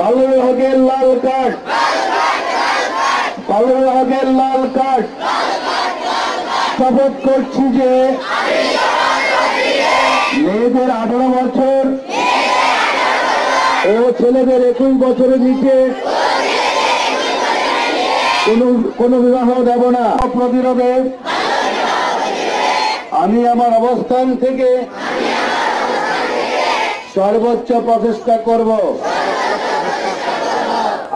বাল্য বিবাহের লাল কার্ড, বাল্য বিবাহের লাল কার্ড। শপথ করছি যে মেয়েদের 18 বছর ও ছেলেদের 21 বছরের নিচে কোনো বিবাহ দেব না। প্রতিরোধে আমি আমার অবস্থান থেকে সর্বোচ্চ প্রচেষ্টা করব।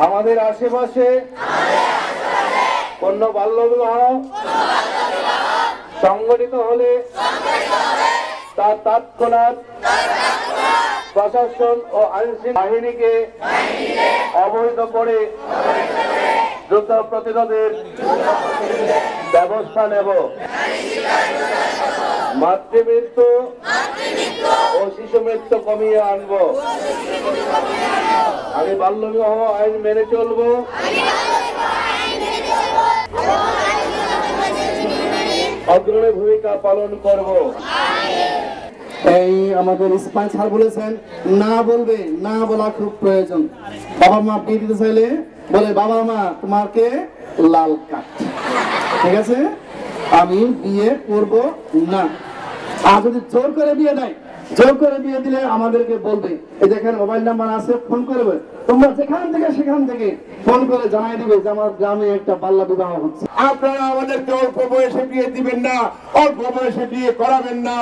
আমাদের আশেপাশে কোন বাল্য বিবাহ সংগঠিত হলে তার তৎক্ষণাৎ প্রশাসন ও আইনশৃঙ্খলা বাহিনীকে অবহিত করে দ্রুত প্রতিরোধের ব্যবস্থা নেব। মাতৃমৃত্যু ও শিশু মৃত্যু কমিয়ে আনব। আমি বাল্য বিবাহ আইন মেনে চলব। অগ্রণী ভূমিকা পালন করব। এই আমাদের ইসমাইল স্যার বলেছেন না বলবে, না বলা খুব প্রয়োজন। বাবা মা বিয়ে দিতে চাইলে বলে বাবা মা তোমাকে লাল কার্ড, ঠিক আছে, আমি বিয়ে করব না। আর যদি জোর করে বিয়ে দেয়, জোর করে বিয়ে দিলে আমাদেরকে বলবে, এই দেখেন মোবাইল নাম্বার আছে, ফোন করবে। তোমরা যেখান থেকে সেখান থেকে ফোন করে জানাই দিবে যে আমার গ্রামে একটা বাল্য বিবাহ হচ্ছে। আপনারা আমাদেরকে অল্প বয়সে বিয়ে দিবেন না, অল্প বয়সে বিয়ে করাবেন না।